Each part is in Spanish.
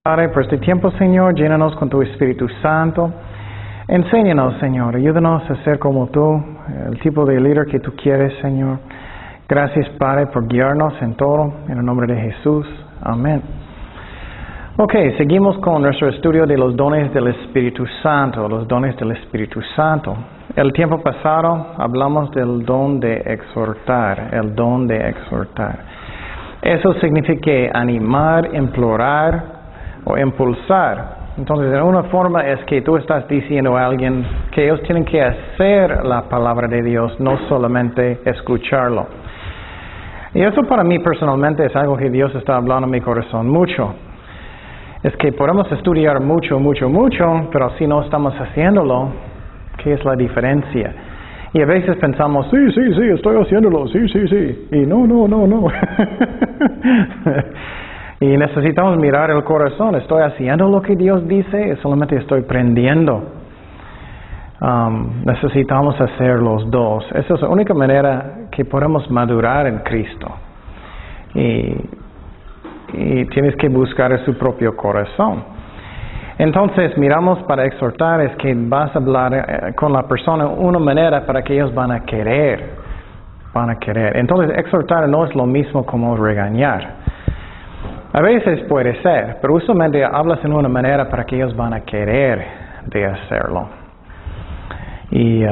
Padre, por este tiempo, Señor, llénanos con tu Espíritu Santo. Enséñanos, Señor, ayúdanos a ser como tú, el tipo de líder que tú quieres, Señor. Gracias, Padre, por guiarnos en todo, en el nombre de Jesús. Amén. Ok, seguimos con nuestro estudio de los dones del Espíritu Santo, los dones del Espíritu Santo. El tiempo pasado hablamos del don de exhortar, el don de exhortar. Eso significa animar, implorar o impulsar. Entonces, de una forma es que tú estás diciendo a alguien que ellos tienen que hacer la palabra de Dios, no solamente escucharlo. Y eso para mí personalmente es algo que Dios está hablando en mi corazón mucho. Es que podemos estudiar mucho, pero si no estamos haciéndolo, ¿qué es la diferencia? Y a veces pensamos, sí, estoy haciéndolo, sí. Y no. Y necesitamos mirar el corazón. ¿Estoy haciendo lo que Dios dice? ¿Solamente estoy prendiendo? Necesitamos hacer los dos. Esa es la única manera que podemos madurar en Cristo. Y tienes que buscar su propio corazón. Entonces, miramos para exhortar es que vas a hablar con la persona de una manera para que ellos van a querer. Entonces, exhortar no es lo mismo como regañar. A veces puede ser, pero usualmente hablas en una manera para que ellos van a querer de hacerlo. Y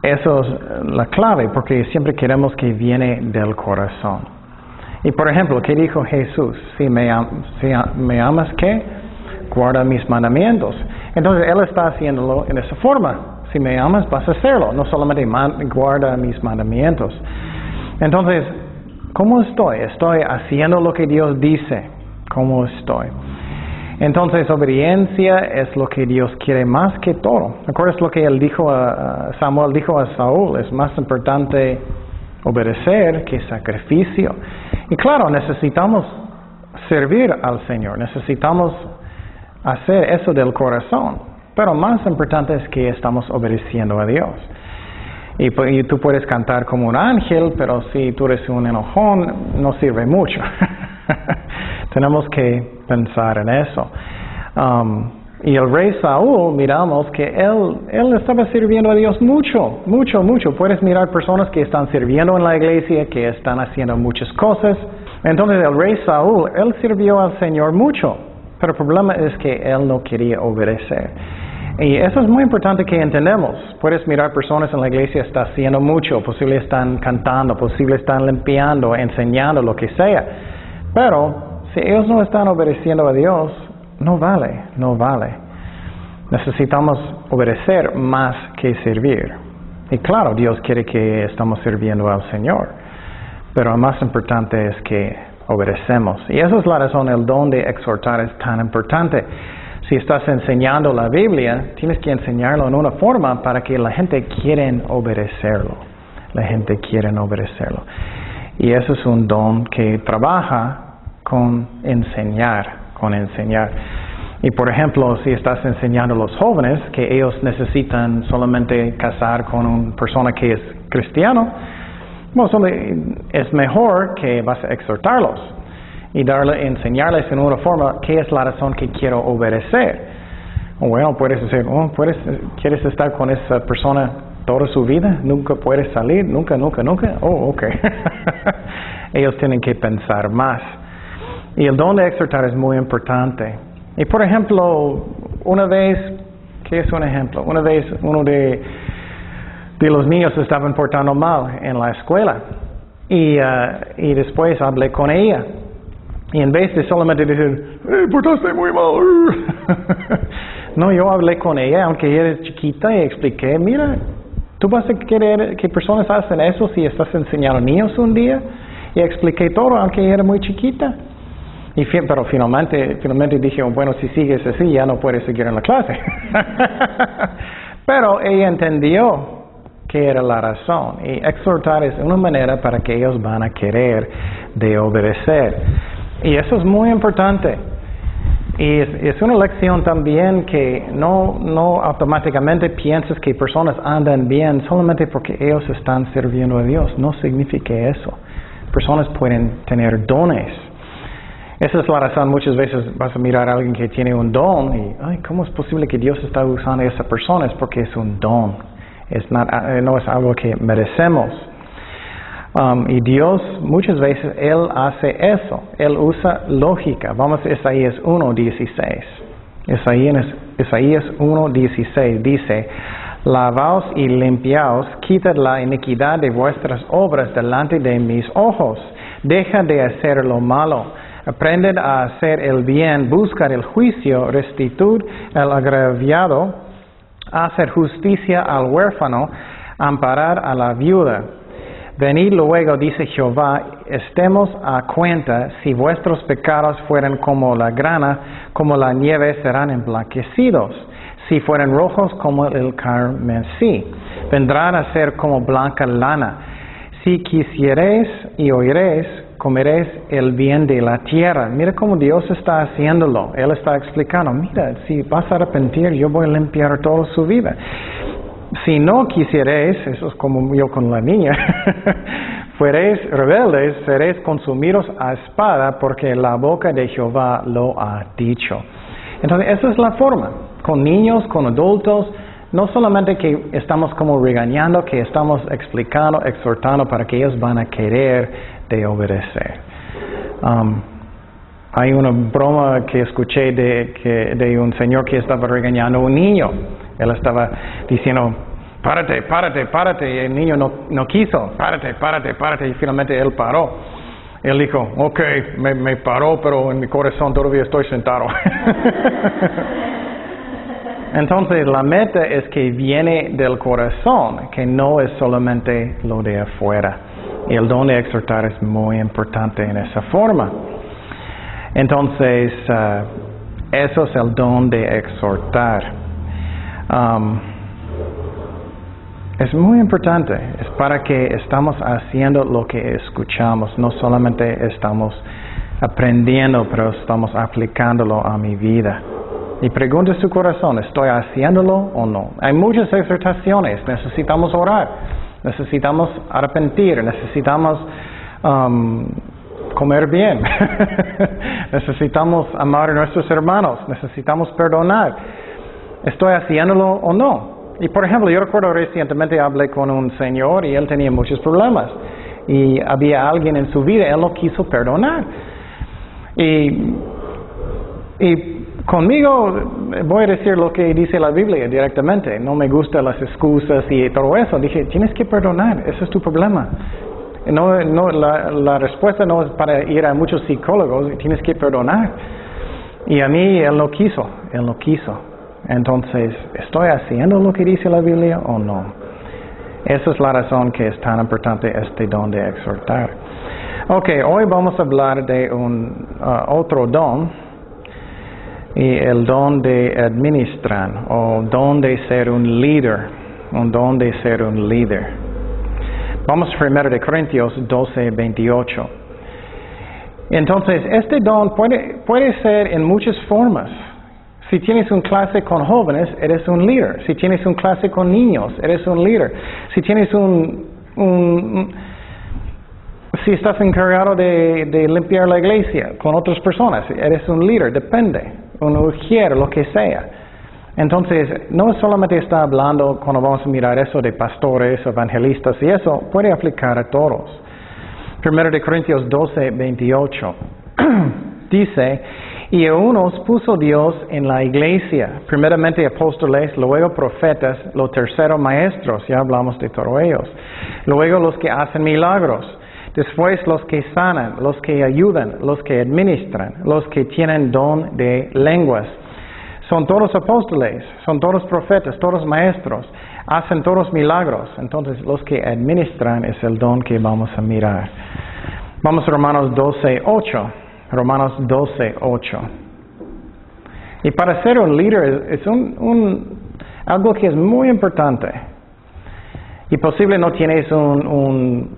eso es la clave, porque siempre queremos que viene del corazón. Y por ejemplo, ¿qué dijo Jesús? Si me amas, ¿qué? Guarda mis mandamientos. Entonces, Él está haciéndolo en esa forma. Si me amas, vas a hacerlo. No solamente guarda mis mandamientos. Entonces, ¿cómo estoy? ¿Estoy haciendo lo que Dios dice? ¿Cómo estoy? Entonces, obediencia es lo que Dios quiere más que todo. ¿Recuerdas lo que Samuel dijo a Saúl? Es más importante obedecer que sacrificio. Y claro, necesitamos servir al Señor. Necesitamos hacer eso del corazón. Pero más importante es que estamos obedeciendo a Dios. Y tú puedes cantar como un ángel, pero si tú eres un enojón, no sirve mucho. Tenemos que pensar en eso. Y el rey Saúl, miramos que él estaba sirviendo a Dios mucho. Puedes mirar personas que están sirviendo en la iglesia, que están haciendo muchas cosas. Entonces el rey Saúl, él sirvió al Señor mucho. Pero el problema es que él no quería obedecer. Y eso es muy importante que entendamos. Puedes mirar personas en la iglesia que están haciendo mucho, posible están cantando, posible están limpiando, enseñando, lo que sea. Pero si ellos no están obedeciendo a Dios, no vale. Necesitamos obedecer más que servir. Y claro, Dios quiere que estamos sirviendo al Señor. Pero lo más importante es que obedecemos. Y esa es la razón, el don de exhortar es tan importante. Si estás enseñando la Biblia, tienes que enseñarlo en una forma para que la gente quiera obedecerlo. Y eso es un don que trabaja con enseñar. Y por ejemplo, si estás enseñando a los jóvenes que ellos necesitan solamente casar con una persona que es cristiano, bueno, es mejor que vas a exhortarlos y enseñarles en una forma qué es la razón que quiero obedecer. Bueno, puedes decir, ¿quieres estar con esa persona toda su vida? ¿Nunca puedes salir? ¿Nunca? Oh, ok. Ellos tienen que pensar más. Y el don de exhortar es muy importante. Y por ejemplo, una vez, ¿qué es un ejemplo? Una vez uno de los niños se estaban portando mal en la escuela. Y después hablé con ella. Y en vez de solamente decir, portaste muy mal. No, yo hablé con ella, aunque ella es chiquita, y expliqué, mira, tú vas a querer que personas hacen eso si estás enseñando a niños un día. Y expliqué todo, aunque ella era muy chiquita. Pero finalmente dije, bueno, si sigues así, ya no puedes seguir en la clase. Pero ella entendió que era la razón. Y exhortar es una manera para que ellos van a querer de obedecer. Y eso es muy importante. Y es una lección también que no automáticamente piensas que personas andan bien solamente porque ellos están sirviendo a Dios. No significa eso. Personas pueden tener dones. Esa es la razón, muchas veces vas a mirar a alguien que tiene un don y, ay, ¿cómo es posible que Dios está usando a esa persona? Es porque es un don, no es algo que merecemos. Y Dios muchas veces, Él hace eso, Él usa lógica. Vamos a Isaías 1:16. Isaías 1:16 dice, lavaos y limpiaos, quitad la iniquidad de vuestras obras delante de mis ojos, deja de hacer lo malo. Aprended a hacer el bien, buscar el juicio, restituir al agraviado, hacer justicia al huérfano, amparar a la viuda. Venid luego, dice Jehová, estemos a cuenta, si vuestros pecados fueran como la grana, como la nieve serán emblanquecidos. Si fueran rojos como el carmesí, vendrán a ser como blanca lana. Si quisiereis y oiréis, comeréis el bien de la tierra. Mira cómo Dios está haciéndolo. Él está explicando, mira, si vas a arrepentir, yo voy a limpiar toda su vida. Si no quisiereis, eso es como yo con la niña, fuereis rebeldes, seréis consumidos a espada, porque la boca de Jehová lo ha dicho. Entonces, esa es la forma. Con niños, con adultos, no solamente que estamos como regañando, que estamos explicando, exhortando para que ellos van a querer de obedecer. Hay una broma que escuché de un señor que estaba regañando a un niño. Él estaba diciendo, párate, y el niño no quiso, párate, y finalmente él paró. Él dijo, ok, me paró, pero en mi corazón todavía estoy sentado. Entonces, la meta es que viene del corazón, que no es solamente lo de afuera. Y el don de exhortar es muy importante en esa forma. Entonces, eso es el don de exhortar. Es muy importante, es para que estamos haciendo lo que escuchamos, no solamente estamos aprendiendo, pero estamos aplicándolo a mi vida. Y pregunte su corazón, ¿estoy haciéndolo o no? Hay muchas exhortaciones, necesitamos orar, necesitamos arrepentir, necesitamos comer bien, necesitamos amar a nuestros hermanos, necesitamos perdonar. ¿Estoy haciéndolo o no? Y por ejemplo, yo recuerdo recientemente hablé con un señor y él tenía muchos problemas. Y había alguien en su vida, él no quiso perdonar. Y conmigo voy a decir lo que dice la Biblia directamente. No me gustan las excusas y todo eso. Dije, tienes que perdonar, ese es tu problema. La respuesta no es para ir a muchos psicólogos, tienes que perdonar. Y a mí él no quiso. Entonces, ¿estoy haciendo lo que dice la Biblia o no? Esa es la razón que es tan importante este don de exhortar. Ok, hoy vamos a hablar de otro don, y el don de administrar, o don de ser un líder, Vamos a 1 Corintios 12:28. Entonces, este don puede ser en muchas formas. Si tienes una clase con jóvenes, eres un líder. Si tienes una clase con niños, eres un líder. Si tienes si estás encargado de limpiar la iglesia con otras personas, eres un líder, depende. Un ujier, lo que sea. Entonces, no solamente está hablando cuando vamos a mirar eso de pastores, evangelistas y eso, puede aplicar a todos. 1 Corintios 12:28 dice, y a unos puso Dios en la iglesia, primeramente apóstoles, luego profetas, lo tercero maestros, ya hablamos de todos ellos, luego los que hacen milagros, después los que sanan, los que ayudan, los que administran, los que tienen don de lenguas. Son todos apóstoles, son todos profetas, todos maestros, hacen todos milagros. Entonces los que administran es el don que vamos a mirar. Vamos a Romanos 12:8. Romanos 12:8. Y para ser un líder es algo que es muy importante. Y posible no tienes un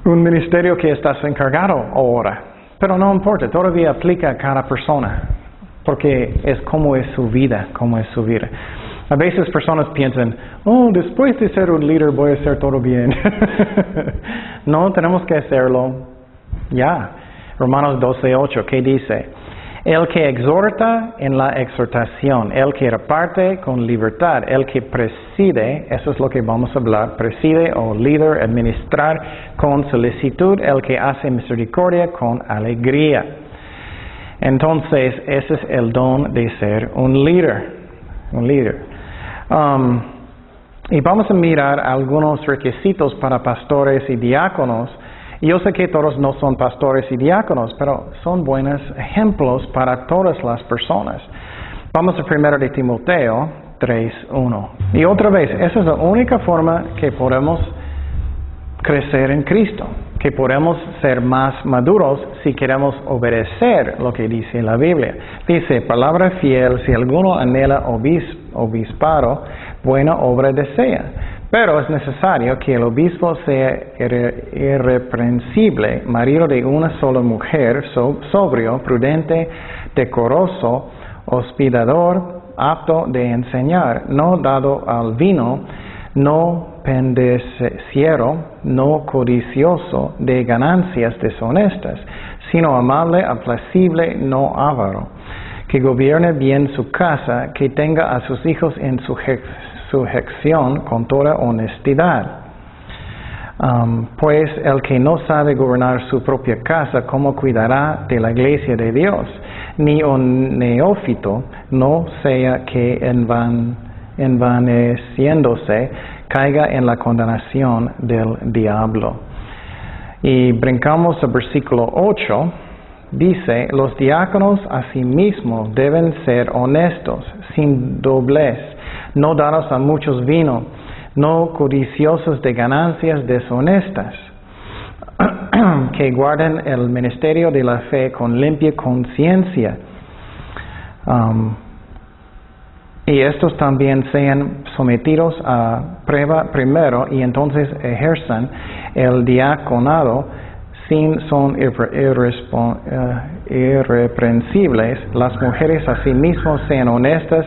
ministerio que estás encargado ahora. Pero no importa, todavía aplica a cada persona. Porque es como es su vida, A veces personas piensan, después de ser un líder voy a hacer todo bien. No, tenemos que hacerlo ya. Romanos 12:8, ¿qué dice? El que exhorta en la exhortación, el que reparte con libertad, el que preside, eso es lo que vamos a hablar, preside o líder, administrar con solicitud, el que hace misericordia con alegría. Entonces, ese es el don de ser un líder. Y vamos a mirar algunos requisitos para pastores y diáconos. Yo sé que todos no son pastores y diáconos, pero son buenos ejemplos para todas las personas. Vamos a 1 de Timoteo 3:1. Y otra vez, esa es la única forma que podemos crecer en Cristo, que podemos ser más maduros si queremos obedecer lo que dice la Biblia. Dice, palabra fiel, si alguno anhela obispado, buena obra desea. Pero es necesario que el obispo sea irreprensible, marido de una sola mujer, sobrio, prudente, decoroso, hospedador, apto de enseñar, no dado al vino, no pendeciero, no codicioso de ganancias deshonestas, sino amable, apacible, no avaro, que gobierne bien su casa, que tenga a sus hijos en sujeción con toda honestidad. Pues el que no sabe gobernar su propia casa, ¿cómo cuidará de la iglesia de Dios? Ni un neófito no sea que envaneciéndose caiga en la condenación del diablo. Y brincamos al versículo 8. Dice, los diáconos asimismo deben ser honestos, sin doblez, no dados a muchos vino, no codiciosos de ganancias deshonestas, que guarden el ministerio de la fe con limpia conciencia. Y estos también sean sometidos a prueba primero y entonces ejerzan el diaconado. Son irreprensibles, las mujeres asimismo sean honestas,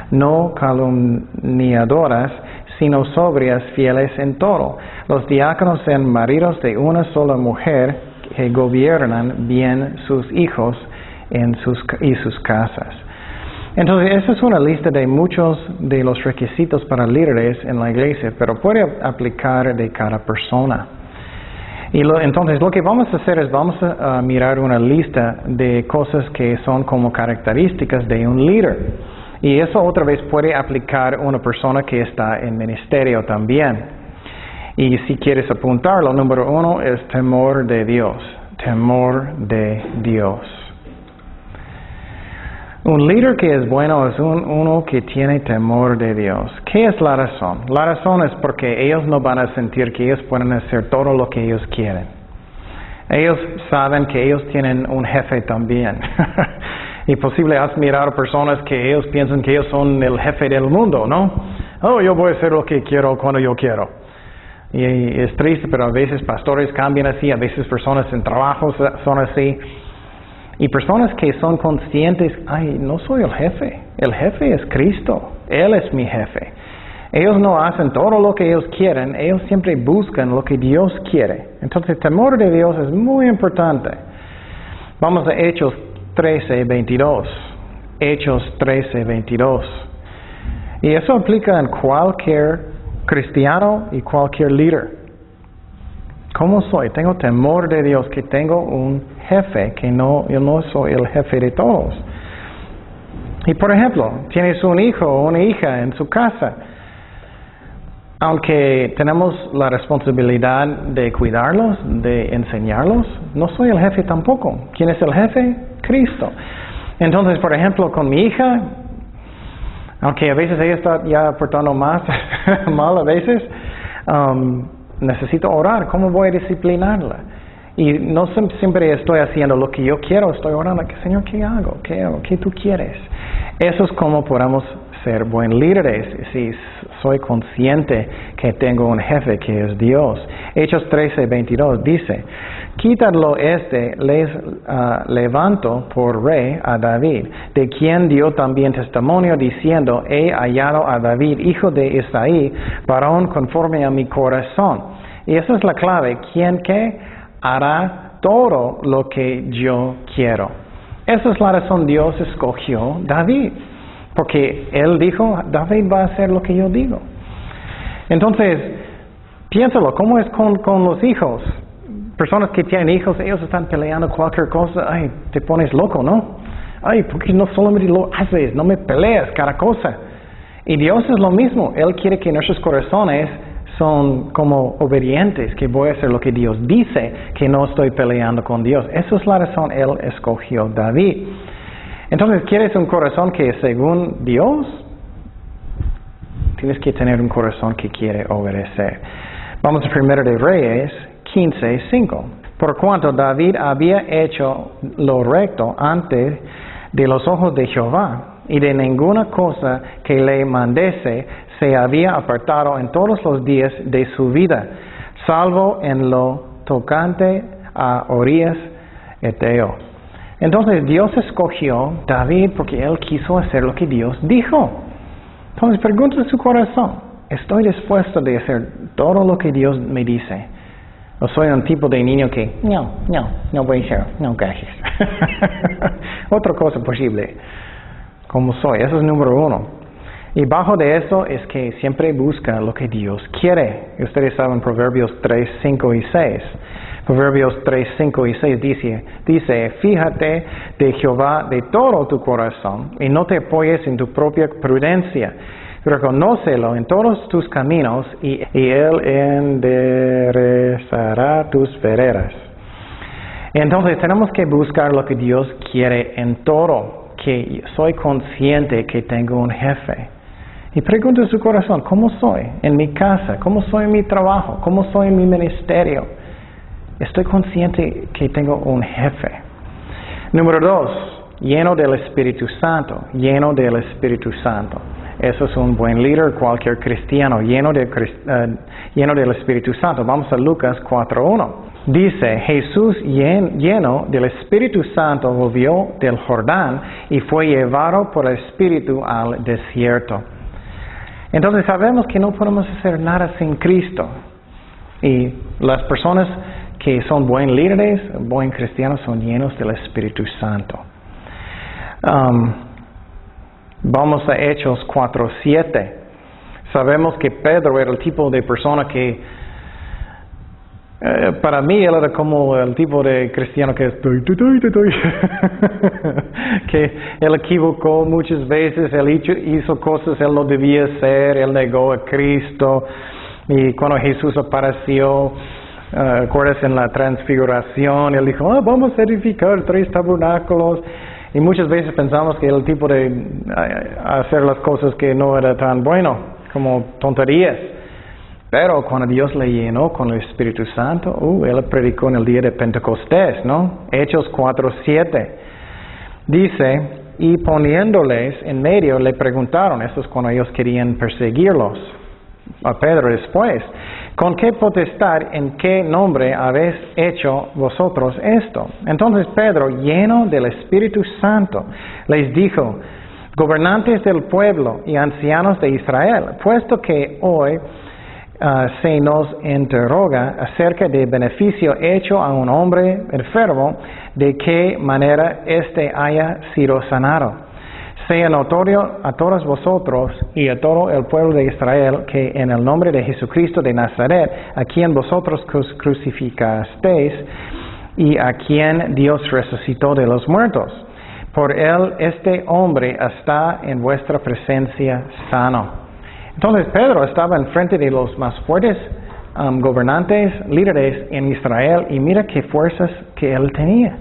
no calumniadoras, sino sobrias, fieles en todo. Los diáconos sean maridos de una sola mujer, que gobiernan bien sus hijos y sus casas. Entonces, esa es una lista de muchos de los requisitos para líderes en la iglesia, pero puede aplicar de cada persona. Entonces, lo que vamos a hacer es vamos a mirar una lista de cosas que son como características de un líder. Y eso otra vez puede aplicar a una persona que está en ministerio también. Y si quieres apuntarlo, número 1 es temor de Dios. Temor de Dios. Un líder que es bueno es uno que tiene temor de Dios. ¿Qué es la razón? La razón es porque ellos no van a sentir que ellos pueden hacer todo lo que ellos quieren. Ellos saben que ellos tienen un jefe también. Y posible has mirado personas que ellos piensan que ellos son el jefe del mundo, ¿no? Oh, yo voy a hacer lo que quiero cuando yo quiero. Y es triste, pero a veces pastores cambian así, a veces personas en trabajo son así. Y personas que son conscientes, no soy el jefe es Cristo, Él es mi jefe. Ellos no hacen todo lo que ellos quieren, ellos siempre buscan lo que Dios quiere. Entonces, el temor de Dios es muy importante. Vamos a Hechos 13:22. Hechos 13:22. Y eso aplica en cualquier cristiano y cualquier líder. ¿Cómo soy? Tengo temor de Dios, que tengo un jefe, que yo no soy el jefe de todos. Y por ejemplo, tienes un hijo o una hija en su casa. Aunque tenemos la responsabilidad de cuidarlos, de enseñarlos, no soy el jefe tampoco. ¿Quién es el jefe? Cristo. Entonces, por ejemplo, con mi hija, aunque a veces ella está ya portando más mal a veces, necesito orar. ¿Cómo voy a disciplinarla? Y no siempre estoy haciendo lo que yo quiero, estoy orando. Señor, ¿qué hago? ¿Qué tú quieres? Eso es como podemos ser buen líderes, si soy consciente que tengo un jefe que es Dios. Hechos 13:22 dice, quítalo les levanto por rey a David, de quien dio también testimonio diciendo, he hallado a David, hijo de Isaí, varón conforme a mi corazón. Y esa es la clave, ¿quién qué? Hará todo lo que yo quiero. Esa es la razón Dios escogió David. Porque Él dijo, David va a hacer lo que yo digo. Entonces, piénsalo, ¿cómo es con los hijos? Personas que tienen hijos, ellos están peleando cualquier cosa. Ay, te pones loco, ¿no? Ay, ¿por qué no solamente lo haces? No me peleas cada cosa. Y Dios es lo mismo. Él quiere que nuestros corazones son como obedientes, que voy a hacer lo que Dios dice, que no estoy peleando con Dios. Esa es la razón Él escogió David. Entonces, ¿quieres un corazón que según Dios? Tienes que tener un corazón que quiere obedecer. Vamos a 1 de Reyes 15:5. Por cuanto David había hecho lo recto ante de los ojos de Jehová, y de ninguna cosa que le mandase se había apartado en todos los días de su vida, salvo en lo tocante a Urías Eteo. Entonces Dios escogió David porque él quiso hacer lo que Dios dijo. Entonces pregunta en su corazón, ¿estoy dispuesto de hacer todo lo que Dios me dice? ¿O soy un tipo de niño que, no voy a hacer, no gracias? Otra cosa posible. ¿Cómo soy? Eso es número 1. Y bajo de eso es que siempre busca lo que Dios quiere. Y ustedes saben Proverbios 3, 5 y 6. Proverbios 3, 5 y 6 dice, fíjate de Jehová de todo tu corazón y no te apoyes en tu propia prudencia. Reconócelo en todos tus caminos y Él enderezará tus veredas. Entonces tenemos que buscar lo que Dios quiere en todo. Que soy consciente que tengo un jefe. Y pregunto en su corazón, ¿cómo soy en mi casa? ¿Cómo soy en mi trabajo? ¿Cómo soy en mi ministerio? Estoy consciente que tengo un jefe. Número 2, lleno del Espíritu Santo. Lleno del Espíritu Santo. Eso es un buen líder, cualquier cristiano, lleno del Espíritu Santo. Vamos a Lucas 4:1. Dice, Jesús lleno del Espíritu Santo volvió del Jordán y fue llevado por el Espíritu al desierto. Entonces sabemos que no podemos hacer nada sin Cristo. Y las personas que son buen líderes, buen cristianos, son llenos del Espíritu Santo. Vamos a Hechos 4:7. Sabemos que Pedro era el tipo de persona que para mí él era como el tipo de cristiano que que él equivocó muchas veces, él hizo cosas él no debía hacer, él negó a Cristo. Y cuando Jesús apareció, ¿recuerdas en la transfiguración? Él dijo, vamos a edificar 3 tabernáculos. Y muchas veces pensamos que el tipo de hacer las cosas que no era tan bueno, como tonterías. Pero cuando Dios le llenó con el Espíritu Santo, Él predicó en el día de Pentecostés, ¿no? Hechos 4:7. Dice, y poniéndoles en medio le preguntaron, esto es cuando ellos querían perseguirlos, a Pedro después, ¿con qué potestad, en qué nombre habéis hecho vosotros esto? Entonces Pedro, lleno del Espíritu Santo, les dijo, gobernantes del pueblo y ancianos de Israel, puesto que hoy se nos interroga acerca del beneficio hecho a un hombre enfermo, de qué manera éste haya sido sanado. Sea notorio a todos vosotros y a todo el pueblo de Israel que en el nombre de Jesucristo de Nazaret, a quien vosotros crucificasteis y a quien Dios resucitó de los muertos, por él este hombre está en vuestra presencia sano. Entonces Pedro estaba enfrente de los más fuertes gobernantes, líderes en Israel, y mira qué fuerzas que él tenía.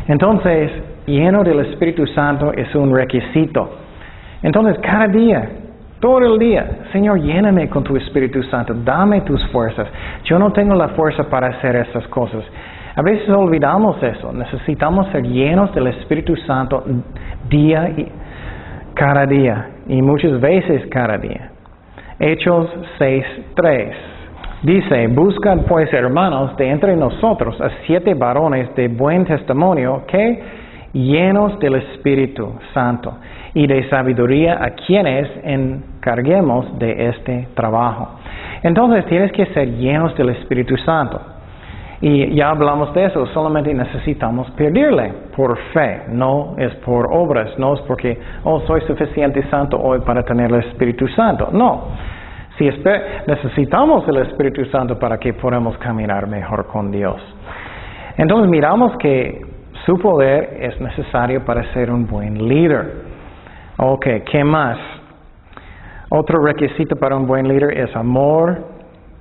Entonces, lleno del Espíritu Santo es un requisito. Entonces, cada día, todo el día, Señor, lléname con tu Espíritu Santo, dame tus fuerzas. Yo no tengo la fuerza para hacer estas cosas. A veces olvidamos eso. Necesitamos ser llenos del Espíritu Santo cada día, y muchas veces cada día. Hechos 6:3. Dice, buscad pues, hermanos, de entre nosotros a 7 varones de buen testimonio que, llenos del Espíritu Santo y de sabiduría, a quienes encarguemos de este trabajo. Entonces tienes que ser llenos del Espíritu Santo. Y ya hablamos de eso, solamente necesitamos pedirle por fe, no es por obras, no es porque, soy suficiente santo hoy para tener el Espíritu Santo. No, si necesitamos el Espíritu Santo para que podamos caminar mejor con Dios. Entonces miramos que su poder es necesario para ser un buen líder. Ok, ¿qué más? Otro requisito para un buen líder es amor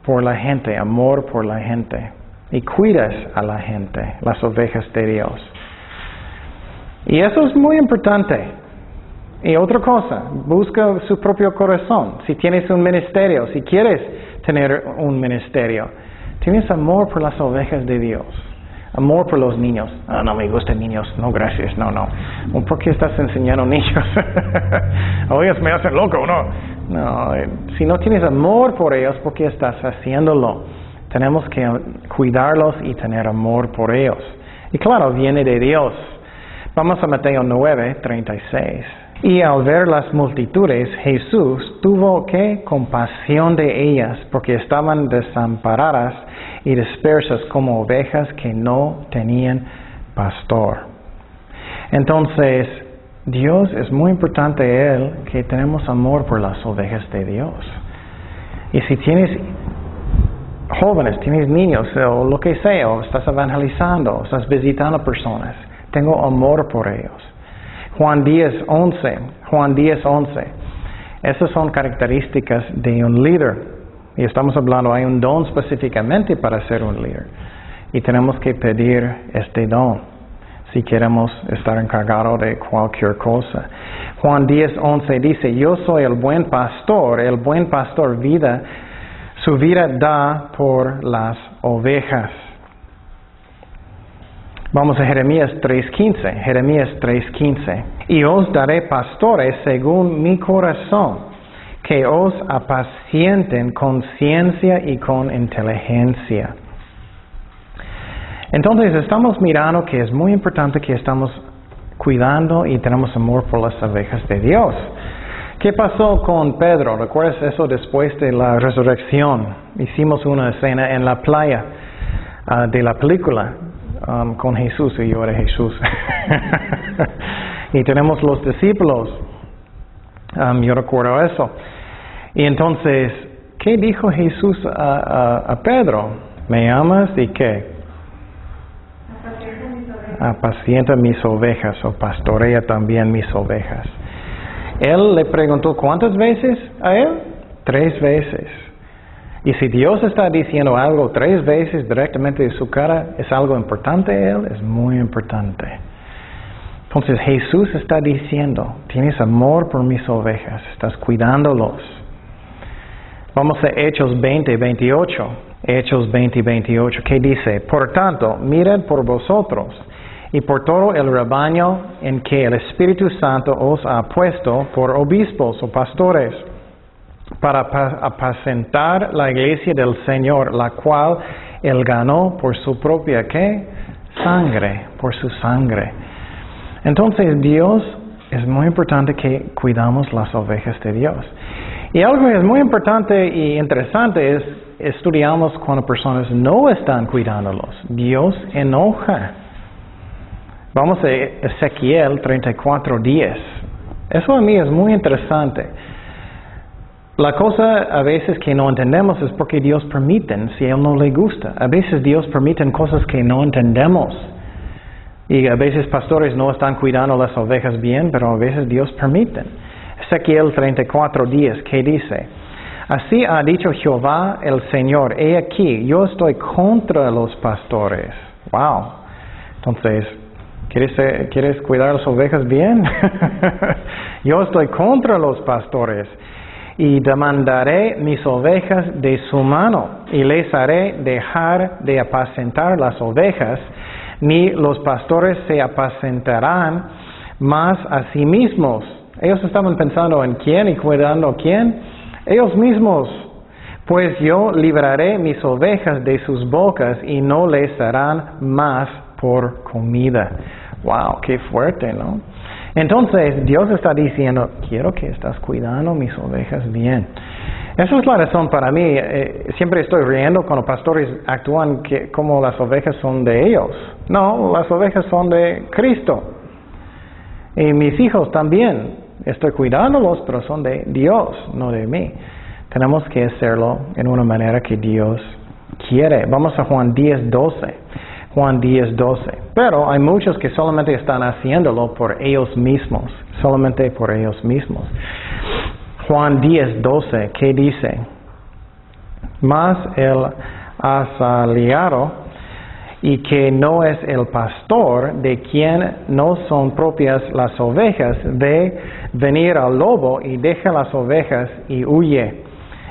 por la gente, amor por la gente. Y cuidas a la gente, las ovejas de Dios. Y eso es muy importante. Y otra cosa, busca su propio corazón. Si tienes un ministerio, si quieres tener un ministerio, tienes amor por las ovejas de Dios. Amor por los niños. No me gustan niños. No, gracias. No. ¿Por qué estás enseñando niños? Ellos me hacen loco, No, si no tienes amor por ellos, ¿por qué estás haciéndolo? Tenemos que cuidarlos y tener amor por ellos. Y claro, viene de Dios. Vamos a Mateo 9:36. Y al ver las multitudes, Jesús tuvo compasión de ellas, porque estaban desamparadas y dispersas como ovejas que no tenían pastor. Entonces, Dios es muy importante Él, que tenemos amor por las ovejas de Dios. Y si tienes jóvenes, tienes niños, o lo que sea, o estás evangelizando, o estás visitando personas, tengo amor por ellos. Juan 10:11. Esas son características de un líder. Y estamos hablando, hay un don específicamente para ser un líder. Y tenemos que pedir este don si queremos estar encargados de cualquier cosa. Juan 10:11 dice, yo soy el buen pastor su vida da por las ovejas. Vamos a Jeremías 3:15. Y os daré pastores según mi corazón, que os apacienten con ciencia y con inteligencia. Entonces estamos mirando que es muy importante que estamos cuidando y tenemos amor por las ovejas de Dios. ¿Qué pasó con Pedro? ¿Recuerdas eso después de la resurrección? Hicimos una escena en la playa de la película con Jesús, y yo era Jesús. Y tenemos los discípulos. Yo recuerdo eso. Y entonces, ¿qué dijo Jesús a Pedro? ¿Me amas? ¿Y qué? Apacienta mis ovejas, o pastorea también mis ovejas. Él le preguntó, ¿cuántas veces a él? 3 veces. Y si Dios está diciendo algo 3 veces directamente de su cara, ¿es algo importante a él? Es muy importante. Entonces Jesús está diciendo, tienes amor por mis ovejas, estás cuidándolos. Vamos a Hechos 20:28. Hechos 20:28, ¿qué dice? Por tanto, mirad por vosotros y por todo el rebaño en que el Espíritu Santo os ha puesto por obispos o pastores, para apacentar la iglesia del Señor, la cual Él ganó por su propia, sangre, por su sangre. Entonces Dios, es muy importante que cuidamos las ovejas de Dios. Y algo que es muy importante y interesante es, estudiamos cuando personas no están cuidándolos. Dios enoja. Vamos a Ezequiel 34:10. Eso a mí es muy interesante. La cosa a veces que no entendemos es porque Dios permite, si a Él no le gusta. A veces Dios permite cosas que no entendemos. Y a veces pastores no están cuidando las ovejas bien, pero a veces Dios permite. Ezequiel 34:10, ¿qué dice? Así ha dicho Jehová el Señor, he aquí, yo estoy contra los pastores. Wow. Entonces, ¿quieres cuidar las ovejas bien? Yo estoy contra los pastores. Y demandaré mis ovejas de su mano, y les haré dejar de apacentar las ovejas, ni los pastores se apacentarán más a sí mismos. Ellos estaban pensando en quién y cuidando a quién. Ellos mismos. Pues yo libraré mis ovejas de sus bocas y no les harán más por comida. Wow, qué fuerte, ¿no? Entonces Dios está diciendo, quiero que estás cuidando mis ovejas bien. Esa es la razón para mí. Siempre estoy riendo cuando pastores actúan como las ovejas son de ellos. No, las ovejas son de Cristo. Y mis hijos también. Estoy cuidándolos, pero son de Dios, no de mí. Tenemos que hacerlo en una manera que Dios quiere. Vamos a Juan 10:12. Juan 10:12. Pero hay muchos que solamente están haciéndolo por ellos mismos. Solamente por ellos mismos. Juan 10:12, ¿qué dice? Mas el asalariado, y que no es el pastor, de quien no son propias las ovejas, ve venir al lobo y deja las ovejas y huye.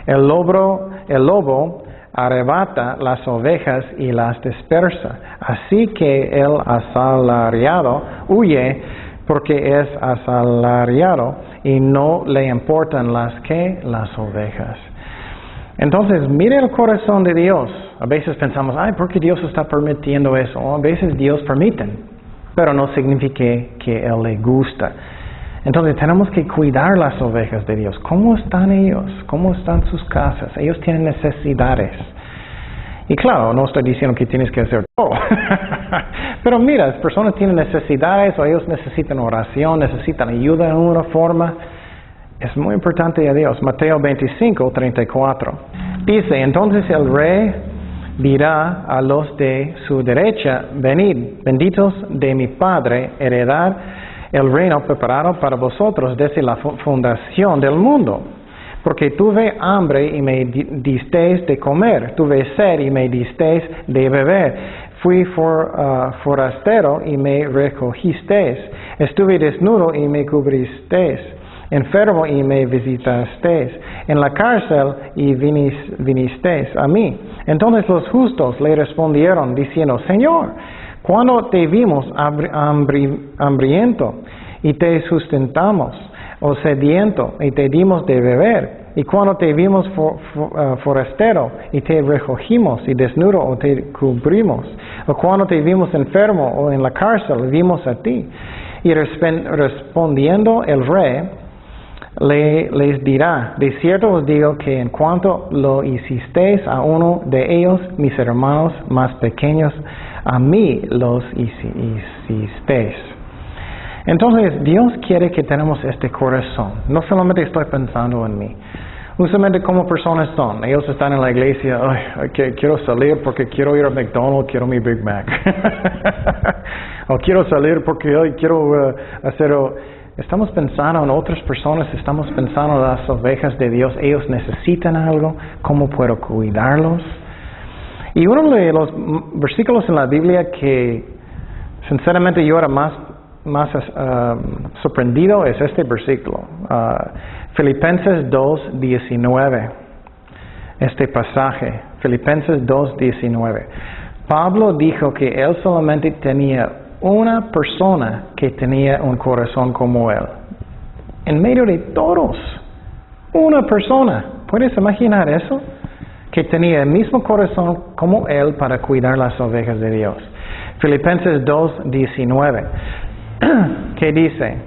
El lobo arrebata las ovejas y las dispersa. Así que el asalariado huye porque es asalariado y no le importan las ovejas. Entonces, mire el corazón de Dios. A veces pensamos, ¿por qué Dios está permitiendo eso? O a veces Dios permite, pero no significa que Él le gusta. Entonces, tenemos que cuidar las ovejas de Dios. ¿Cómo están ellos? ¿Cómo están sus casas? Ellos tienen necesidades. Y claro, no estoy diciendo que tienes que hacer todo. Pero mira, las personas tienen necesidades o ellos necesitan oración, necesitan ayuda en una forma. Es muy importante a Dios. Mateo 25:34. Dice, entonces el rey dirá a los de su derecha, venid, benditos de mi Padre, heredad el reino preparado para vosotros desde la fundación del mundo. Porque tuve hambre y me disteis de comer, tuve sed y me disteis de beber, fui forastero y me recogisteis, estuve desnudo y me cubristeis, enfermo y me visitasteis, en la cárcel y vinisteis a mí. Entonces los justos le respondieron diciendo, Señor, ¿cuándo te vimos hambriento y te sustentamos, o sediento y te dimos de beber? Y cuando te vimos forastero y te recogimos, y desnudo o te cubrimos, o cuando te vimos enfermo o en la cárcel, vimos a ti. Y respondiendo el rey, les dirá, de cierto os digo que en cuanto lo hicisteis a uno de ellos, mis hermanos más pequeños, a mí los hicisteis. Entonces, Dios quiere que tenemos este corazón. No solamente estoy pensando en mí. Usualmente como personas son. Ellos están en la iglesia, quiero salir porque quiero ir a McDonald's, quiero mi Big Mac. O quiero salir porque hoy quiero hacer... Estamos pensando en otras personas, estamos pensando en las ovejas de Dios. Ellos necesitan algo, ¿cómo puedo cuidarlos? Y uno de los versículos en la Biblia que sinceramente yo era más sorprendido es este versículo. Filipenses 2:19. Este pasaje, Filipenses 2:19. Pablo dijo que él solamente tenía una persona que tenía un corazón como él. En medio de todos, una persona. ¿Puedes imaginar eso? Que tenía el mismo corazón como él para cuidar las ovejas de Dios. Filipenses 2:19. ¿Qué dice?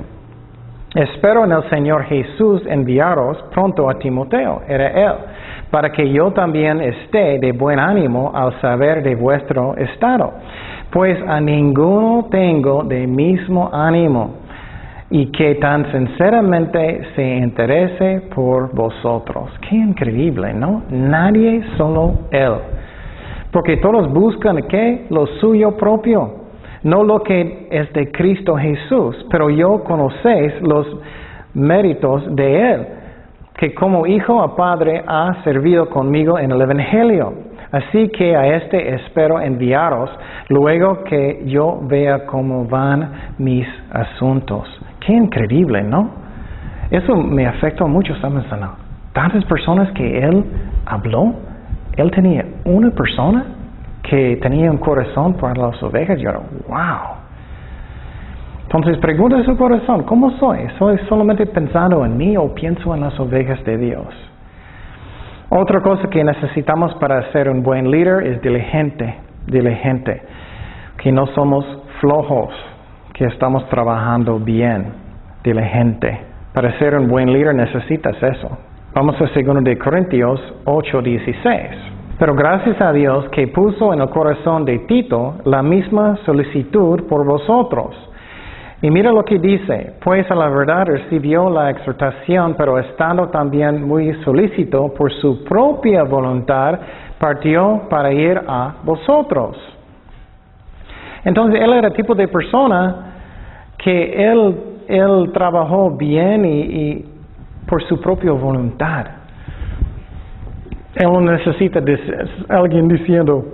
Espero en el Señor Jesús enviaros pronto a Timoteo, era él, para que yo también esté de buen ánimo al saber de vuestro estado. Pues a ninguno tengo de mismo ánimo, y que tan sinceramente se interese por vosotros. Qué increíble, ¿no? Nadie, solo él. Porque todos buscan, ¿qué? Lo suyo propio. No lo que es de Cristo Jesús, pero yo conocéis los méritos de Él, que como hijo a Padre ha servido conmigo en el Evangelio. Así que a este espero enviaros, luego que yo vea cómo van mis asuntos. Qué increíble, ¿no? Eso me afectó mucho, ¿sabes? Tantas personas que Él habló, Él tenía una persona que tenía un corazón para las ovejas. Yo era, wow. Entonces pregunta a su corazón, ¿cómo soy? ¿Soy solamente pensando en mí o pienso en las ovejas de Dios? Otra cosa que necesitamos para ser un buen líder es diligente. Que no somos flojos, que estamos trabajando bien, diligente. Para ser un buen líder necesitas eso. Vamos a 2 de Corintios 8:16. Pero gracias a Dios que puso en el corazón de Tito la misma solicitud por vosotros. Y mira lo que dice, pues a la verdad recibió la exhortación, pero estando también muy solícito por su propia voluntad, partió para ir a vosotros. Entonces él era el tipo de persona que él trabajó bien y por su propia voluntad. Él no necesita alguien diciendo,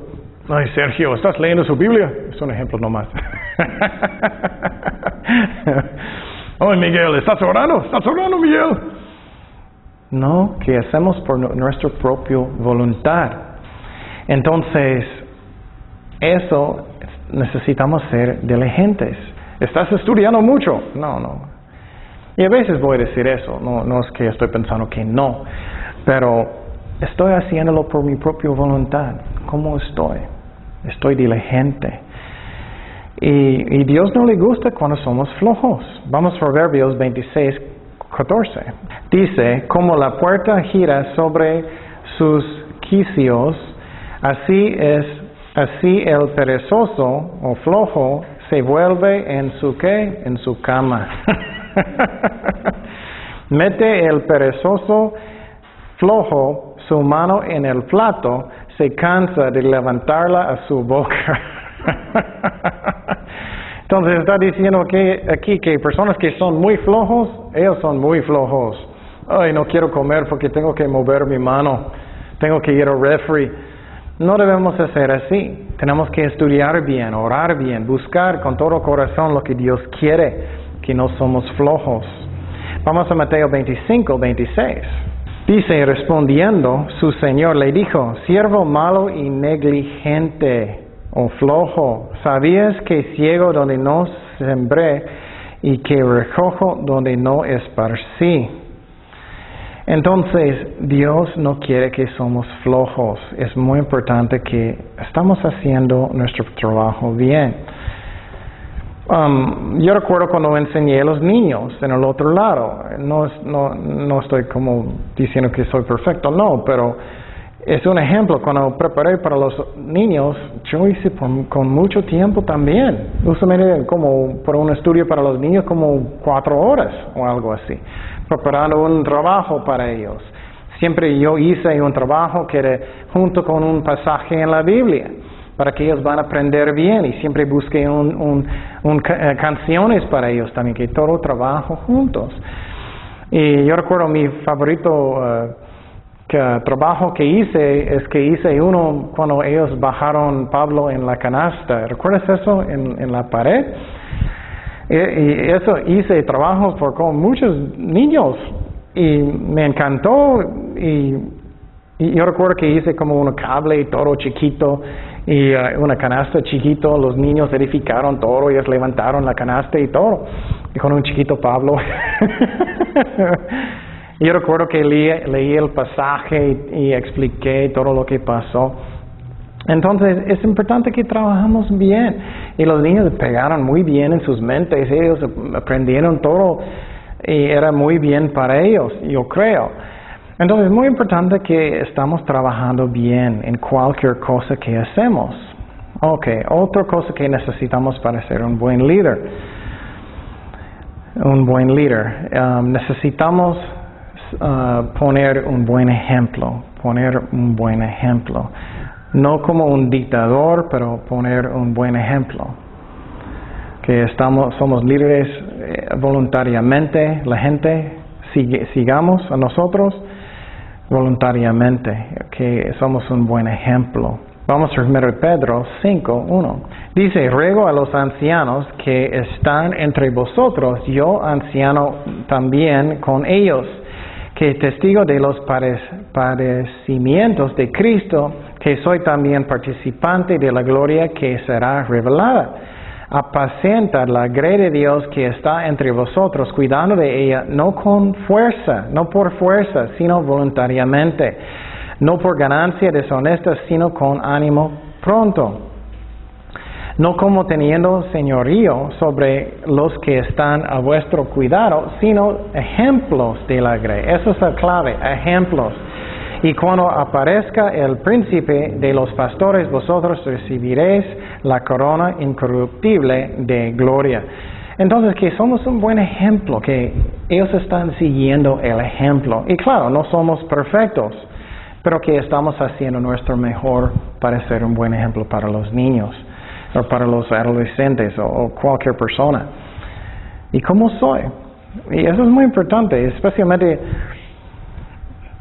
ay Sergio, ¿estás leyendo su Biblia? Es un ejemplo nomás. Ay Miguel, ¿estás orando? ¿Estás orando, Miguel? No, que hacemos por nuestra propia voluntad. Entonces, eso necesitamos ser diligentes. ¿Estás estudiando mucho? No. Y a veces voy a decir eso, no es que estoy pensando que no, pero estoy haciéndolo por mi propia voluntad. ¿Cómo estoy? Estoy diligente. Y Dios no le gusta cuando somos flojos. Vamos a Proverbios 26:14. Dice, como la puerta gira sobre sus quicios, así el perezoso o flojo se vuelve en su ¿qué? En su cama. Mete el perezoso flojo su mano en el plato, se cansa de levantarla a su boca. Entonces está diciendo que aquí que personas que son muy flojos, ellos son muy flojos. Ay, no quiero comer porque tengo que mover mi mano, tengo que ir al refri. No debemos hacer así. Tenemos que estudiar bien, orar bien, buscar con todo corazón lo que Dios quiere, que no somos flojos. Vamos a Mateo 25:26. Dice, respondiendo, su señor le dijo, siervo malo y negligente o flojo, ¿sabías que ciego donde no sembré y que recojo donde no esparcí? Entonces, Dios no quiere que somos flojos. Es muy importante que estamos haciendo nuestro trabajo bien. Yo recuerdo cuando enseñé a los niños en el otro lado. No estoy como diciendo que soy perfecto, no, pero es un ejemplo. Cuando preparé para los niños, yo hice con mucho tiempo también. Usualmente como por un estudio para los niños como 4 horas o algo así, preparando un trabajo para ellos. Siempre yo hice un trabajo que era junto con un pasaje en la Biblia, para que ellos van a aprender bien, y siempre busqué canciones para ellos también, que todo trabajo juntos. Y yo recuerdo mi favorito trabajo que hice uno cuando ellos bajaron Pablo en la canasta. ¿Recuerdas eso en la pared? Y eso hice trabajo con muchos niños y me encantó, y yo recuerdo que hice como un cable todo chiquito y una canasta chiquito. Los niños edificaron todo, ellos levantaron la canasta y todo, y con un chiquito Pablo. Yo recuerdo que leí el pasaje y expliqué todo lo que pasó. Entonces es importante que trabajamos bien, y los niños pegaron muy bien en sus mentes, ellos aprendieron todo y era muy bien para ellos, yo creo. Entonces es muy importante que estamos trabajando bien en cualquier cosa que hacemos. Ok, otra cosa que necesitamos para ser un buen líder. Necesitamos poner un buen ejemplo. No como un dictador, pero poner un buen ejemplo. Que somos líderes voluntariamente, la gente sigamos a nosotros voluntariamente, que somos un buen ejemplo. Vamos a 1 Pedro 5:1. Dice, ruego a los ancianos que están entre vosotros, yo anciano también con ellos, que testigo de los padecimientos de Cristo, que soy también participante de la gloria que será revelada. Apacienta la grey de Dios que está entre vosotros, cuidando de ella, no por fuerza, sino voluntariamente, no por ganancia deshonesta, sino con ánimo pronto. no como teniendo señorío sobre los que están a vuestro cuidado, sino ejemplos de la grey. Eso es la clave, ejemplos. Y cuando aparezca el príncipe de los pastores, vosotros recibiréis la corona incorruptible de gloria. Entonces, que somos un buen ejemplo, que ellos están siguiendo el ejemplo. Y claro, no somos perfectos, pero que estamos haciendo nuestro mejor para ser un buen ejemplo para los niños, o para los adolescentes, o cualquier persona. ¿Y cómo soy? Y eso es muy importante, especialmente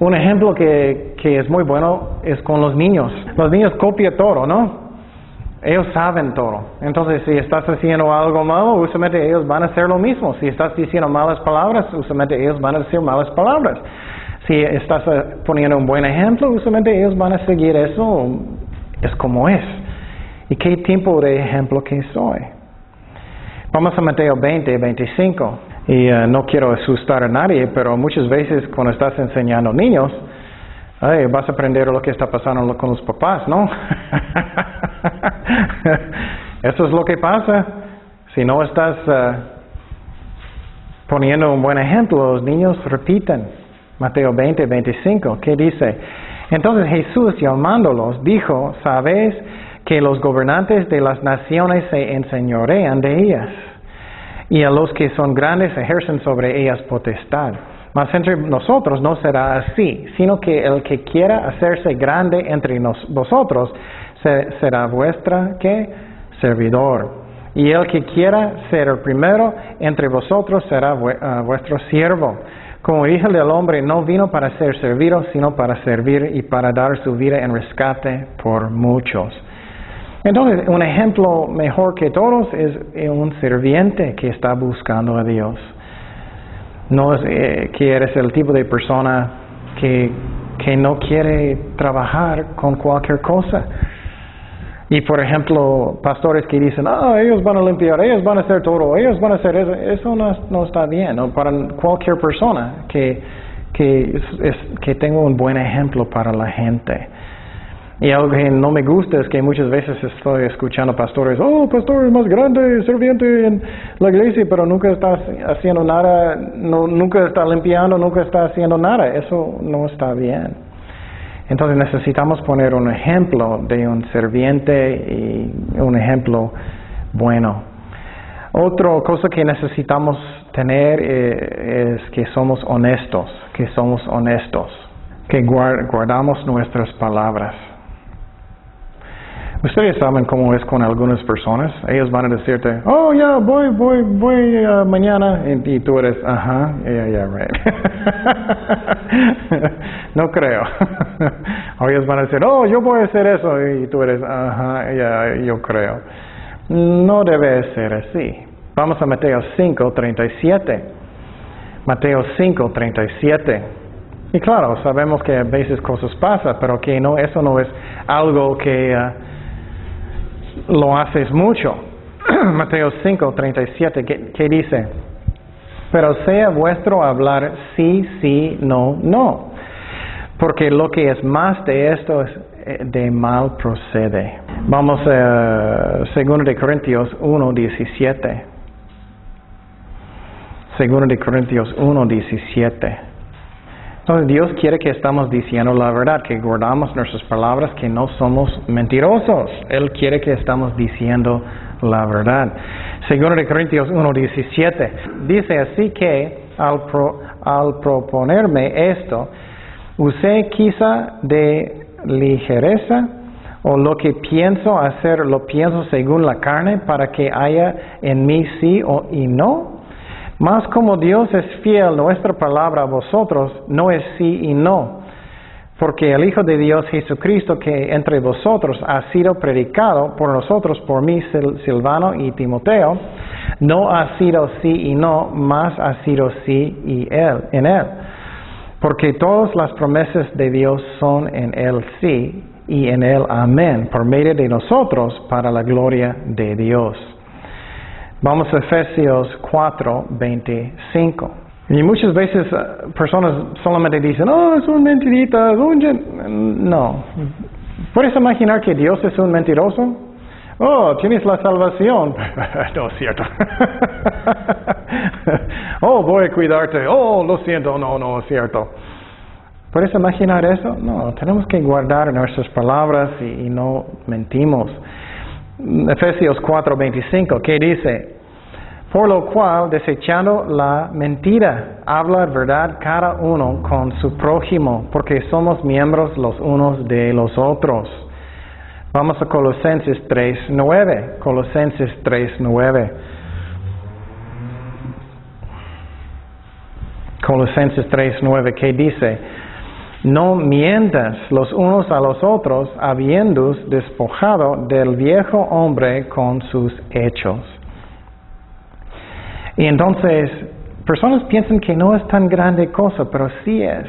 un ejemplo que es muy bueno es con los niños. Los niños copian todo, ¿no? Ellos saben todo. Entonces, si estás haciendo algo malo, usualmente ellos van a hacer lo mismo. Si estás diciendo malas palabras, usualmente ellos van a decir malas palabras. Si estás poniendo un buen ejemplo, usualmente ellos van a seguir eso. Es como es. ¿Y qué tipo de ejemplo que soy? Vamos a Mateo 20, 25. Y no quiero asustar a nadie, pero muchas veces cuando estás enseñando niños, vas a aprender lo que está pasando con los papás, ¿no? Eso es lo que pasa. Si no estás poniendo un buen ejemplo, los niños repiten. Mateo 20, 25, ¿qué dice? Entonces Jesús, llamándolos, dijo, ¿sabéis que los gobernantes de las naciones se enseñorean de ellas? Y a los que son grandes ejercen sobre ellas potestad. Mas entre nosotros no será así, sino que el que quiera hacerse grande entre vosotros será vuestra, ¿qué? Servidor. Y el que quiera ser el primero entre vosotros será vuestro siervo. Como Hijo del Hombre no vino para ser servido, sino para servir y para dar su vida en rescate por muchos. Entonces, un ejemplo mejor que todos es un sirviente que está buscando a Dios. No es que eres el tipo de persona que no quiere trabajar con cualquier cosa. Y por ejemplo, pastores que dicen, ellos van a limpiar, ellos van a hacer todo, ellos van a hacer eso. Eso no está bien, ¿no? Para cualquier persona que tenga un buen ejemplo para la gente. Y algo que no me gusta es que muchas veces estoy escuchando pastores, pastor más grande, serviente en la iglesia, pero nunca está haciendo nada, nunca está limpiando, nunca está haciendo nada. Eso no está bien. Entonces necesitamos poner un ejemplo de un serviente y un ejemplo bueno. Otra cosa que necesitamos tener es que somos honestos, que guardamos nuestras palabras. Ustedes saben cómo es con algunas personas. Ellos van a decirte, ya, voy mañana. Y tú eres, right. No creo. O ellos van a decir, yo voy a hacer eso. Y tú eres, yo creo. No debe ser así. Vamos a Mateo 5, 37. Mateo 5, 37. Y claro, sabemos que a veces cosas pasan, pero que eso no es algo que lo haces mucho. Mateo 5, 37, ¿qué dice? Pero sea vuestro hablar sí, sí, no, no. Porque lo que es más de esto es de mal procede. Vamos a 2 de Corintios 1, 17. 2 de Corintios 1, 17. Entonces Dios quiere que estamos diciendo la verdad, que guardamos nuestras palabras, que no somos mentirosos. Él quiere que estamos diciendo la verdad. 2 de Corintios 1, 17. Dice así que al proponerme esto, usé quizá de ligereza, o lo que pienso hacer lo pienso según la carne, para que haya en mí sí y no. Mas como Dios es fiel, nuestra palabra a vosotros no es sí y no. Porque el Hijo de Dios Jesucristo, que entre vosotros ha sido predicado por nosotros, por mí, Silvano y Timoteo, no ha sido sí y no, mas ha sido sí en él. Porque todas las promesas de Dios son en él sí y en él amén, por medio de nosotros, para la gloria de Dios. Vamos a Efesios 4, 25. Y muchas veces personas solamente dicen, son mentiritas, no. ¿Puedes imaginar que Dios es un mentiroso? Oh, tienes la salvación. No es cierto. Oh, voy a cuidarte. Oh, lo siento. No, no es cierto. ¿Puedes imaginar eso? No, tenemos que guardar nuestras palabras y no mentimos. Efesios 4:25, ¿qué dice? Por lo cual, desechando la mentira, habla verdad cada uno con su prójimo, porque somos miembros los unos de los otros. Vamos a Colosenses 3:9. Colosenses 3:9. Colosenses 3:9, ¿qué dice? No mientas los unos a los otros, habiendo despojado del viejo hombre con sus hechos. Y entonces, personas piensan que no es tan grande cosa, pero sí es.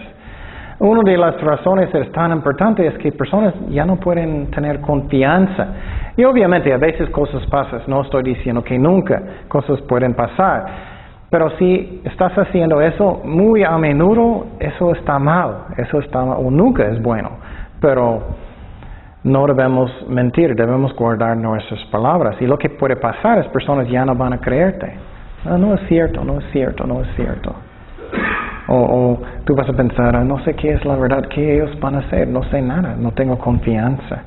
Una de las razones es tan importante es que personas ya no pueden tener confianza. Y obviamente a veces cosas pasan, no estoy diciendo que nunca cosas pueden pasar. Pero si estás haciendo eso muy a menudo, eso está mal, o nunca es bueno. Pero no debemos mentir, debemos guardar nuestras palabras. Y lo que puede pasar es personas ya no van a creerte. No es cierto, no es cierto, no es cierto. O tú vas a pensar, no sé qué es la verdad, qué ellos van a hacer, no sé nada, no tengo confianza.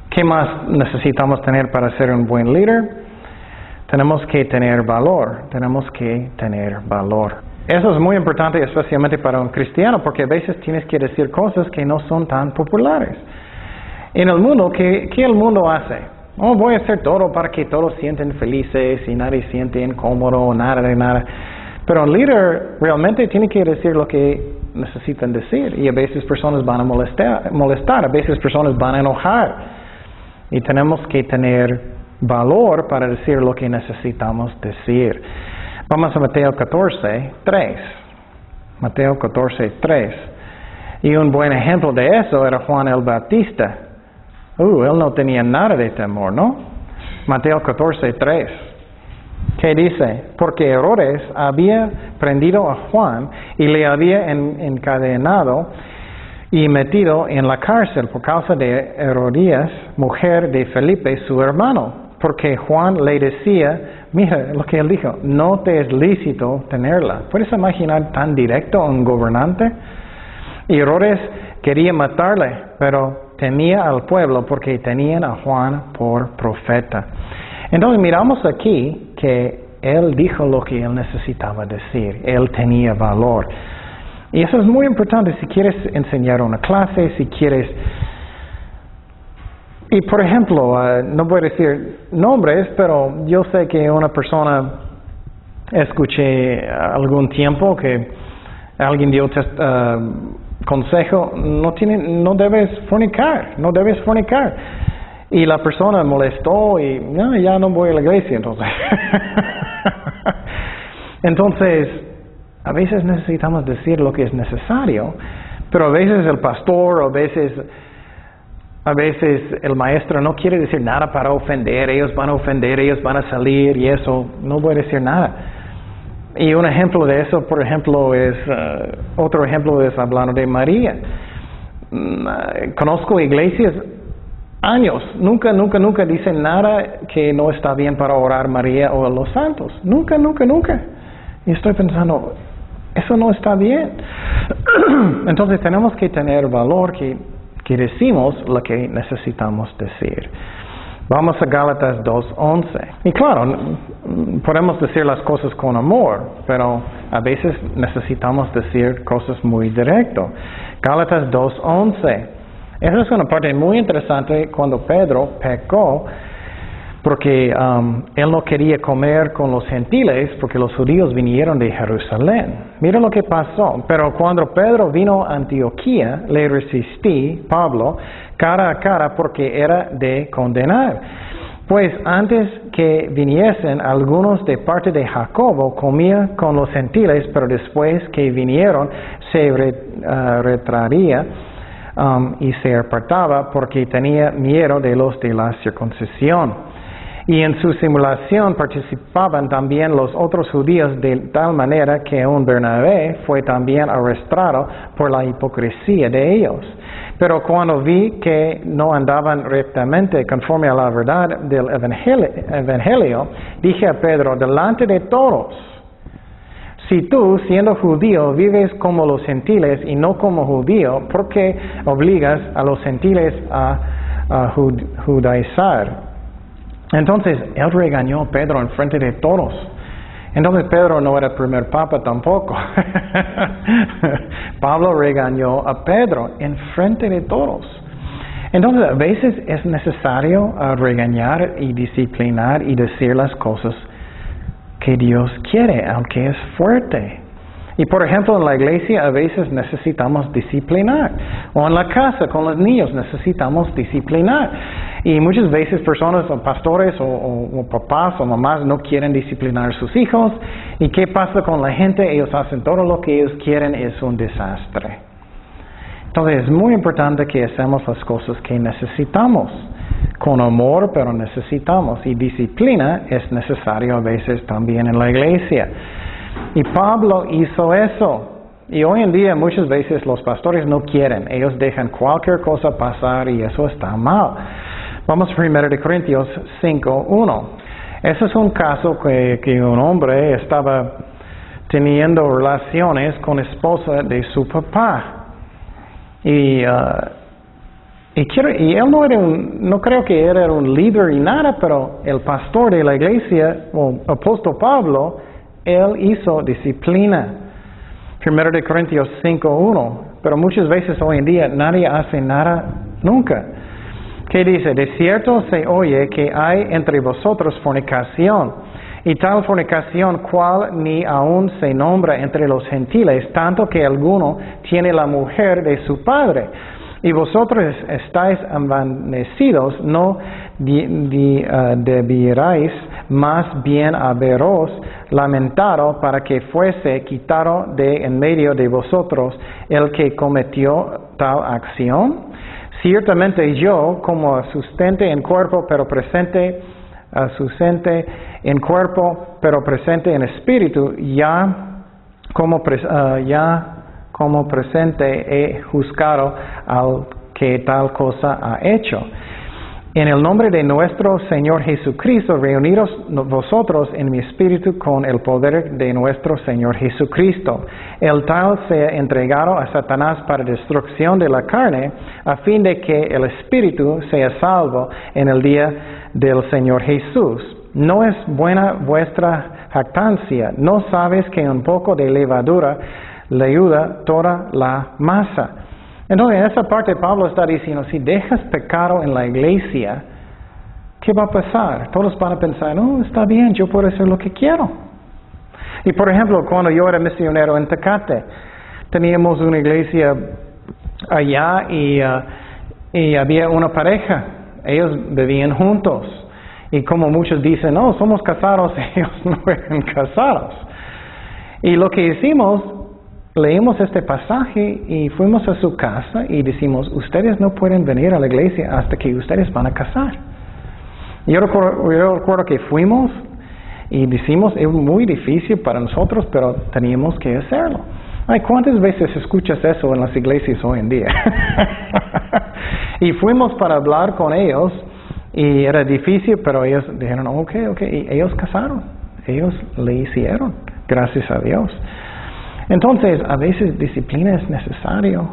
¿Qué más necesitamos tener para ser un buen líder? Tenemos que tener valor, Eso es muy importante especialmente para un cristiano, porque a veces tienes que decir cosas que no son tan populares. En el mundo, ¿qué el mundo hace? Oh, voy a hacer todo para que todos sienten felices y nadie siente incómodo, nada de nada. Pero un líder realmente tiene que decir lo que necesitan decir. Y a veces personas van a molestar, a veces personas van a enojar. Y tenemos que tener valor para decir lo que necesitamos decir. Vamos a Mateo 14:3. Mateo 14:3. Y un buen ejemplo de eso era Juan el Bautista. Él no tenía nada de temor, ¿no? Mateo 14:3. ¿Qué dice? Porque Herodes había prendido a Juan y le había encadenado y metido en la cárcel por causa de Herodías, mujer de Felipe, su hermano. Porque Juan le decía, mira lo que él dijo, no te es lícito tenerla. ¿Puedes imaginar tan directo a un gobernante? Y Herodes quería matarle, pero temía al pueblo porque tenían a Juan por profeta. Entonces miramos aquí que él dijo lo que él necesitaba decir. Él tenía valor. Y eso es muy importante si quieres enseñar una clase, si quieres... Y por ejemplo, no voy a decir nombres, pero yo sé que una persona, escuché algún tiempo que alguien dio consejo, no debes fornicar. Y la persona molestó y no, ya no voy a la iglesia entonces. Entonces, a veces necesitamos decir lo que es necesario, pero a veces el pastor, a veces el maestro no quiere decir nada para ofender, ellos van a salir y eso, no voy a decir nada. Y un ejemplo de eso, por ejemplo, otro ejemplo es hablando de María. Conozco iglesias años, nunca dicen nada que no está bien para orar María o a los santos. Nunca. Y estoy pensando, eso no está bien. Entonces tenemos que tener valor que decimos lo que necesitamos decir. Vamos a Gálatas 2:11. Y claro, podemos decir las cosas con amor, pero a veces necesitamos decir cosas muy directo. Gálatas 2:11. Esa es una parte muy interesante cuando Pedro pecó, porque él no quería comer con los gentiles porque los judíos vinieron de Jerusalén. Mira lo que pasó. Pero cuando Pedro vino a Antioquía, le resistí, Pablo, cara a cara porque era de condenar. Pues antes que viniesen algunos de parte de Jacobo, comía con los gentiles, pero después que vinieron se retraía y se apartaba porque tenía miedo de los de la circuncisión. Y en su simulación participaban también los otros judíos de tal manera que un Bernabé fue también arrestado por la hipocresía de ellos. Pero cuando vi que no andaban rectamente conforme a la verdad del evangelio, dije a Pedro, delante de todos, si tú, siendo judío, vives como los gentiles y no como judío, ¿por qué obligas a los gentiles a judaizar? Entonces, él regañó a Pedro en frente de todos. Entonces, Pedro no era el primer papa tampoco. Pablo regañó a Pedro en frente de todos. Entonces, a veces es necesario regañar y disciplinar y decir las cosas que Dios quiere, aunque es fuerte. Y por ejemplo, en la iglesia a veces necesitamos disciplinar. O en la casa con los niños necesitamos disciplinar. Y muchas veces personas o pastores o papás o mamás no quieren disciplinar a sus hijos. ¿Y qué pasa con la gente? Ellos hacen todo lo que ellos quieren, es un desastre. Entonces es muy importante que hacemos las cosas que necesitamos. Con amor, pero necesitamos. Y disciplina es necesario a veces también en la iglesia. Y Pablo hizo eso. Y hoy en día muchas veces los pastores no quieren. Ellos dejan cualquier cosa pasar y eso está mal. Vamos a 1 Corintios 5:1. Ese es un caso que un hombre estaba teniendo relaciones con la esposa de su papá. Y él no creo que él era un líder y nada, pero el pastor de la iglesia, o apóstol Pablo, él hizo disciplina. 1 Corintios 5:1. Pero muchas veces hoy en día nadie hace nada nunca. ¿Qué dice? De cierto se oye que hay entre vosotros fornicación, y tal fornicación cual ni aun se nombra entre los gentiles, tanto que alguno tiene la mujer de su padre. Y vosotros estáis envanecidos, no debierais más bien haberos lamentado para que fuese quitado de en medio de vosotros el que cometió tal acción. Ciertamente yo, como asustente en cuerpo, pero presente en cuerpo, pero presente en espíritu, ya como presente he juzgado al que tal cosa ha hecho. En el nombre de nuestro Señor Jesucristo, reuniros vosotros en mi espíritu con el poder de nuestro Señor Jesucristo. El tal sea entregado a Satanás para destrucción de la carne, a fin de que el espíritu sea salvo en el día del Señor Jesús. No es buena vuestra jactancia. ¿No sabes que un poco de levadura leuda toda la masa? Entonces, en esa parte Pablo está diciendo, si dejas pecado en la iglesia, ¿qué va a pasar? Todos van a pensar, no, está bien, yo puedo hacer lo que quiero. Y por ejemplo, cuando yo era misionero en Tecate, teníamos una iglesia allá y había una pareja. Ellos vivían juntos. Y como muchos dicen, no, somos casados, ellos no eran casados. Y lo que hicimos, leímos este pasaje y fuimos a su casa y decimos, ustedes no pueden venir a la iglesia hasta que ustedes van a casar. Yo recuerdo que fuimos y decimos, es muy difícil para nosotros, pero teníamos que hacerlo. Ay, ¿cuántas veces escuchas eso en las iglesias hoy en día? Y fuimos para hablar con ellos y era difícil, pero ellos dijeron, ok, y ellos casaron, ellos le hicieron, gracias a Dios. Entonces, a veces disciplina es necesario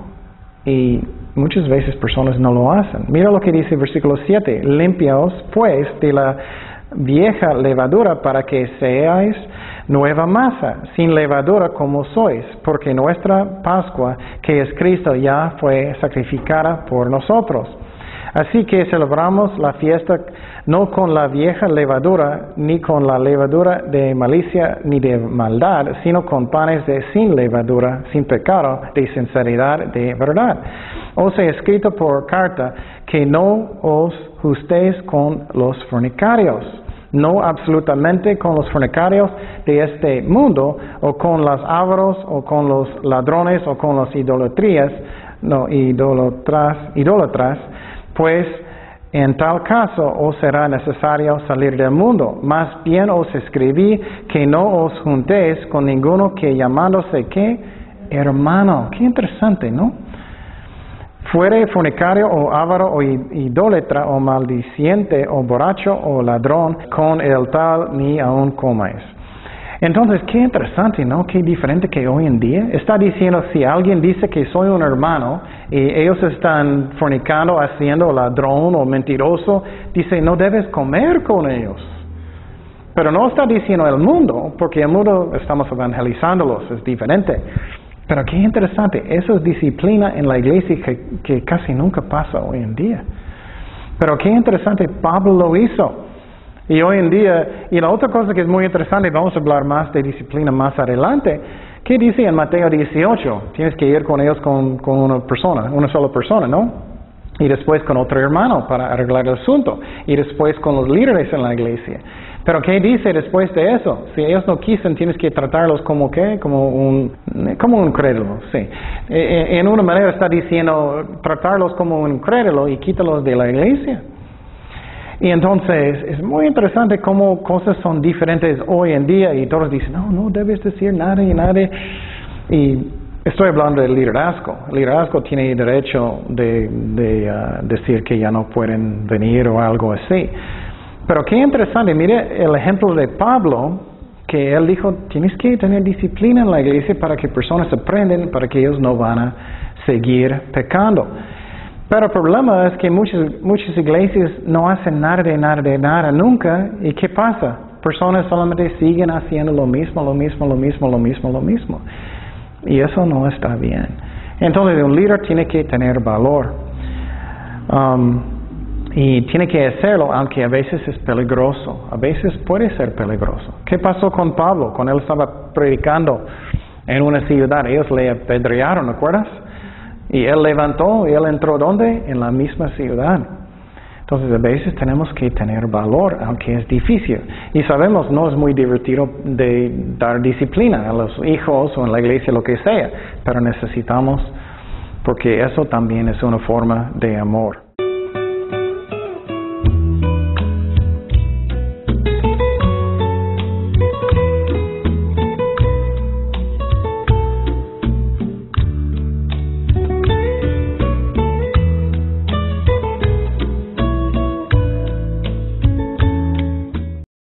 y muchas veces personas no lo hacen. Mira lo que dice el versículo 7. Limpiaos pues de la vieja levadura para que seáis nueva masa, sin levadura como sois, porque nuestra Pascua, que es Cristo, ya fue sacrificada por nosotros. Así que celebramos la fiesta no con la vieja levadura, ni con la levadura de malicia ni de maldad, sino con panes sin levadura, sin pecado, de sinceridad, de verdad. Os he escrito por carta que no os justéis con los fornicarios, no absolutamente con los fornicarios de este mundo, o con los ávaros, o con los ladrones, o con las idólatras, pues en tal caso os será necesario salir del mundo. Más bien os escribí que no os juntéis con ninguno que llamándose ¿qué? Hermano. Qué interesante, ¿no? fuere fornicario o avaro o idólatra o maldiciente o borracho o ladrón, con el tal ni aun comáis. Entonces, qué interesante, ¿no? Qué diferente que hoy en día. Está diciendo, si alguien dice que soy un hermano y ellos están fornicando, haciendo ladrón o mentiroso, dice, no debes comer con ellos. Pero no está diciendo el mundo, porque el mundo estamos evangelizándolos, es diferente. Pero qué interesante, eso es disciplina en la iglesia que casi nunca pasa hoy en día. Pero qué interesante, Pablo lo hizo. Y hoy en día, y la otra cosa que es muy interesante, vamos a hablar más de disciplina más adelante, ¿qué dice en Mateo 18? Tienes que ir con ellos con una persona, una sola persona, ¿no? Y después con otro hermano para arreglar el asunto. Y después con los líderes en la iglesia. Pero ¿qué dice después de eso? Si ellos no quisen, tienes que tratarlos como ¿qué? Como un incrédulo, sí. En una manera está diciendo tratarlos como un incrédulo y quítalos de la iglesia. Y entonces es muy interesante cómo cosas son diferentes hoy en día y todos dicen, no debes decir nada y nada. Y estoy hablando del liderazgo. El liderazgo tiene derecho de decir que ya no pueden venir o algo así. Pero qué interesante, mire el ejemplo de Pablo, que él dijo, tienes que tener disciplina en la iglesia para que personas aprenden, para que ellos no van a seguir pecando. Pero el problema es que muchas iglesias no hacen nada de nada nunca. ¿Y qué pasa? Personas solamente siguen haciendo lo mismo. Y eso no está bien. Entonces un líder tiene que tener valor. Y tiene que hacerlo, aunque a veces es peligroso. A veces puede ser peligroso. ¿Qué pasó con Pablo? Cuando él estaba predicando en una ciudad, ellos le apedrearon, ¿recuerdas? Y él levantó y él entró ¿dónde? En la misma ciudad. Entonces a veces tenemos que tener valor, aunque es difícil. Y sabemos, no es muy divertido de dar disciplina a los hijos o en la iglesia, lo que sea. Pero necesitamos, porque eso también es una forma de amor.